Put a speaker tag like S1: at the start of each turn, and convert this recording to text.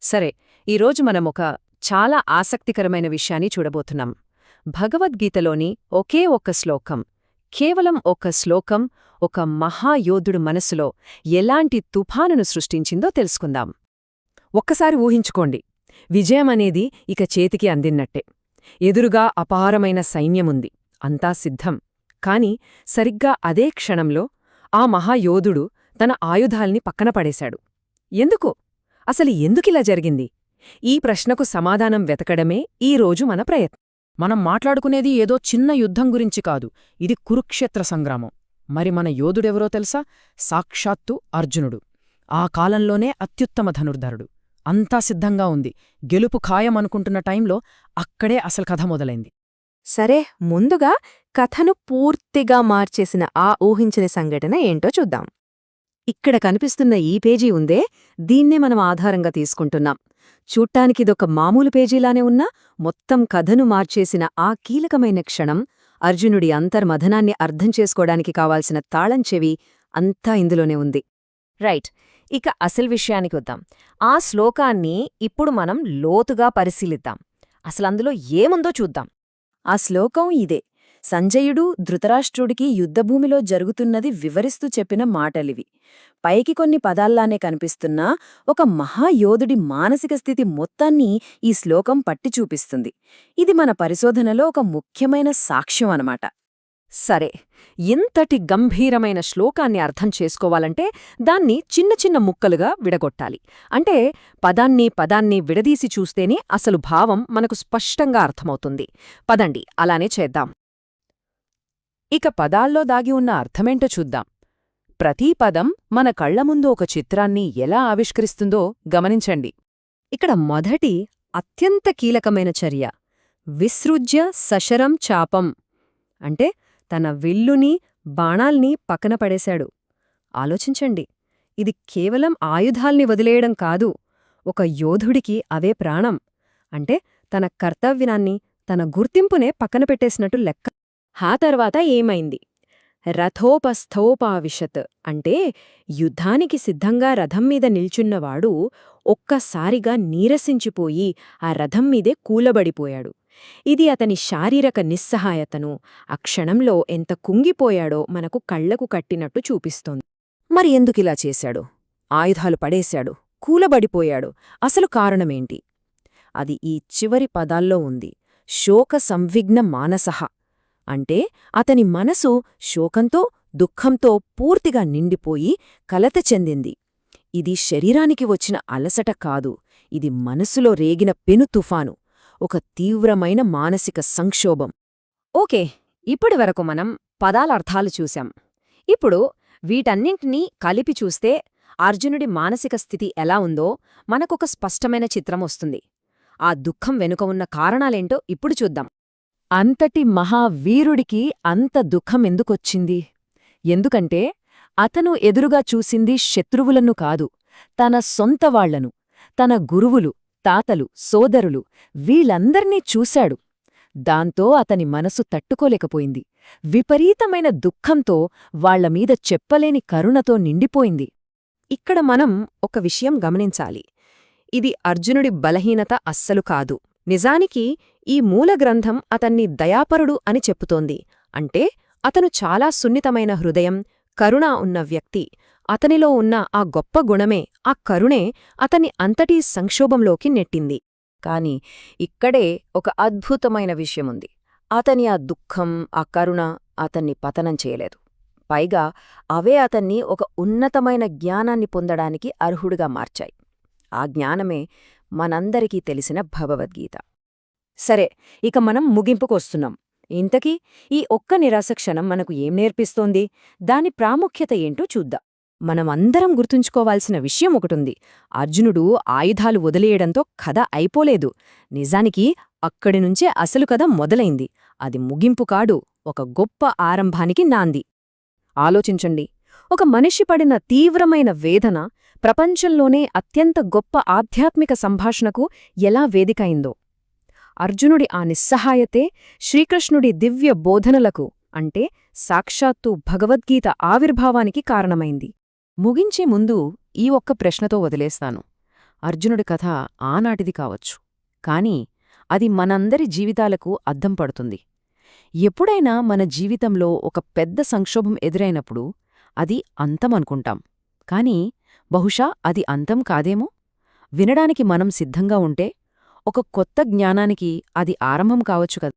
S1: సరే, ఈరోజు మనమొక చాలా ఆసక్తికరమైన విషయాన్ని చూడబోతున్నాం. భగవద్గీతలోని ఒకే ఒక్క శ్లోకం, కేవలం ఒక శ్లోకం ఒక మహాయోధుడు మనసులో ఎలాంటి తుఫానును సృష్టించిందో తెలుసుకుందాం. ఒక్కసారి ఊహించుకోండి, విజయమనేది ఇక చేతికి అందిన్నట్టే. ఎదురుగా అపారమైన సైన్యముంది, అంతా సిద్ధం. కాని సరిగ్గా అదే క్షణంలో ఆ మహాయోధుడు తన ఆయుధాల్ని పక్కన పడేశాడు. ఎందుకు? అసలు ఎందుకిలా జరిగింది? ఈ ప్రశ్నకు సమాధానం వెతకడమే ఈరోజు మన ప్రయత్నం.
S2: మనం మాట్లాడుకునేది ఏదో చిన్న యుద్ధం గురించి కాదు, ఇది కురుక్షేత్ర సంగ్రామం. మరి మన యోధుడెవరో తెలుసా? సాక్షాత్తు అర్జునుడు. ఆ కాలంలోనే అత్యుత్తమ ధనుర్ధరుడు. అంతా సిద్ధంగా ఉంది, గెలుపు ఖాయమనుకుంటున్న టైంలో అక్కడే అసలు కథ మొదలైంది.
S3: సరే, ముందుగా కథను పూర్తిగా మార్చేసిన ఆ ఊహించని సంఘటన ఏంటో చూద్దాం.
S1: ఇక్కడ కనిపిస్తున్న ఈ పేజీ ఉందే, దీన్నే మనం ఆధారంగా తీసుకుంటున్నాం. చూట్టానికిదొక మామూలు పేజీలానే ఉన్నా మొత్తం కథను మార్చేసిన ఆ కీలకమైన క్షణం, అర్జునుడి అంతర్మథనాన్ని అర్థం చేసుకోవడానికి కావాల్సిన తాళంచెవి అంతా ఇందులోనే ఉంది.
S4: రైట్, ఇక అసలు విషయానికొద్దాం. ఆ శ్లోకాన్ని ఇప్పుడు మనం లోతుగా పరిశీలిద్దాం. అసలందులో ఏముందో చూద్దాం.
S3: ఆ శ్లోకం ఇదే. సంజయుడు ధృతరాష్ట్రుడికి యుద్ధభూమిలో జరుగుతున్నది వివరిస్తూ చెప్పిన మాటలివి. పైకి కొన్ని పదాల్లానే కనిపిస్తున్నా ఒక మహాయోధుడి మానసిక స్థితి మొత్తాన్ని ఈ శ్లోకం పట్టి చూపిస్తుంది. ఇది మన పరిశోధనలో ఒక ముఖ్యమైన సాక్ష్యం అన్నమాట.
S1: సరే, ఇంతటి గంభీరమైన శ్లోకాన్ని అర్థం చేసుకోవాలంటే దాన్ని చిన్న చిన్న ముక్కలుగా విడగొట్టాలి. అంటే పదాన్ని విడదీసి చూస్తేనే అసలు భావం మనకు స్పష్టంగా అర్థమవుతుంది. పదండి, అలానే చేద్దాం.
S2: ఇక పదాల్లో దాగి ఉన్న అర్థమేంటో చూద్దాం. ప్రతీ పదం మన కళ్ల ముందు ఒక చిత్రాన్ని ఎలా ఆవిష్కరిస్తుందో గమనించండి.
S1: ఇక్కడ మొదటి అత్యంత కీలకమైన చర్య విసృజ్య సశరం చాపం, అంటే తన విల్లుని బాణాల్ని పక్కన పడేశాడు. ఆలోచించండి, ఇది కేవలం ఆయుధాల్ని వదిలేయడం కాదు, ఒక యోధుడికి అవే ప్రాణం. అంటే తన కర్తవ్యాన్ని, తన గుర్తింపునే పక్కన పెట్టేసినట్టు లెక్క. ఆ తర్వాత ఏమైంది? రథోపస్థోపావిశత్, అంటే యుద్ధానికి సిద్ధంగా రథం మీద నిల్చున్నవాడు ఒక్కసారిగా నీరసించిపోయి ఆ రథం మీదే కూలబడిపోయాడు. ఇది అతని శారీరక నిస్సహాయతను, ఆ క్షణంలో ఎంత కుంగిపోయాడో మనకు కళ్లకు కట్టినట్టు చూపిస్తోంది.
S3: మరి ఎందుకిలా చేశాడు? ఆయుధాలు పడేశాడు, కూలబడిపోయాడు. అసలు కారణమేంటి? అది ఈ చివరి పదాల్లో ఉంది. శోక సంవిఘ్న మానసః, అంటే అతని మనసు శోకంతో, దుఃఖంతో పూర్తిగా నిండిపోయి కలత చెందింది. ఇది శరీరానికి వచ్చిన అలసట కాదు, ఇది మనసులో రేగిన పెను తుఫాను, ఒక తీవ్రమైన మానసిక సంక్షోభం.
S4: ఓకే, ఇప్పటి వరకు మనం పదాలర్థాలు చూశాం. ఇప్పుడు వీటన్నింటినీ కలిపి చూస్తే అర్జునుడి మానసిక స్థితి ఎలా ఉందో మనకొక స్పష్టమైన చిత్రం వస్తుంది. ఆ దుఃఖం వెనుక ఉన్న కారణాలేంటో ఇప్పుడు చూద్దాం.
S2: అంతటి మహావీరుడికి అంత దుఃఖమెందుకొచ్చింది? ఎందుకంటే అతను ఎదురుగా చూసింది శత్రువులను కాదు, తన సొంతవాళ్లను, తన గురువులు, తాతలు, సోదరులు, వీళ్ళందర్నీ చూశాడు. దాంతో అతని మనసు తట్టుకోలేకపోయింది. విపరీతమైన దుఃఖంతో వాళ్లమీద చెప్పలేని కరుణతో నిండిపోయింది.
S1: ఇక్కడ మనం ఒక విషయం గమనించాలి. ఇది అర్జునుడి బలహీనత అస్సలు కాదు. నిజానికి ఈ మూలగ్రంథం అతన్ని దయాపరుడు అని చెప్పుతోంది. అంటే అతను చాలా సున్నితమైన హృదయం, కరుణ ఉన్న వ్యక్తి. అతనిలో ఉన్న ఆ గొప్ప గుణమే, ఆ కరుణే అతన్ని అంతటి సంక్షోభంలోకి నెట్టింది.
S4: కాని ఇక్కడే ఒక అద్భుతమైన విషయముంది. అతని ఆ దుఃఖం, ఆ కరుణ అతన్ని పతనం చేయలేదు. పైగా అవే అతన్ని ఒక ఉన్నతమైన జ్ఞానాన్ని పొందడానికి అర్హుడుగా మార్చాయి. ఆ జ్ఞానమే మనందరికీ తెలిసిన భగవద్గీత.
S1: సరే, ఇక మనం ముగింపుకొస్తున్నాం. ఇంతకీ ఈ ఒక్క నిరాశ క్షణం మనకు ఏం నేర్పిస్తోంది? దాని ప్రాముఖ్యత ఏంటో చూద్దాం. మనమందరం గుర్తుంచుకోవాల్సిన విషయం ఒకటుంది. అర్జునుడు ఆయుధాలు వదిలేయడంతో కథ అయిపోలేదు. నిజానికి అక్కడినుంచే అసలు కథ మొదలైంది. అది ముగింపు కాడు, ఒక గొప్ప ఆరంభానికి నాంది. ఆలోచించండి, ఒక మనిషి పడిన తీవ్రమైన వేదన ప్రపంచంలోనే అత్యంత గొప్ప ఆధ్యాత్మిక సంభాషణకు ఎలా వేదికైందో. అర్జునుడి ఆ నిస్సహాయతే శ్రీకృష్ణుడి దివ్య బోధనలకు, అంటే సాక్షాత్తు భగవద్గీత ఆవిర్భావానికి కారణమైంది.
S2: ముగించే ముందు ఈ ఒక్క ప్రశ్నతో వదిలేస్తాను.
S3: అర్జునుడి కథ ఆనాటిది కావచ్చు, కాని అది మనందరి జీవితాలకు అద్దం పడుతుంది. ఎప్పుడైనా మన జీవితంలో ఒక పెద్ద సంక్షోభం ఎదురైనప్పుడు అది అంతమనుకుంటాం, కాని బహుశా అది అంతం కాదేమో. వినడానికి మనం సిద్ధంగా ఉంటే ఒక కొత్త జ్ఞానానికి అది ఆరంభం కావచ్చు కదా.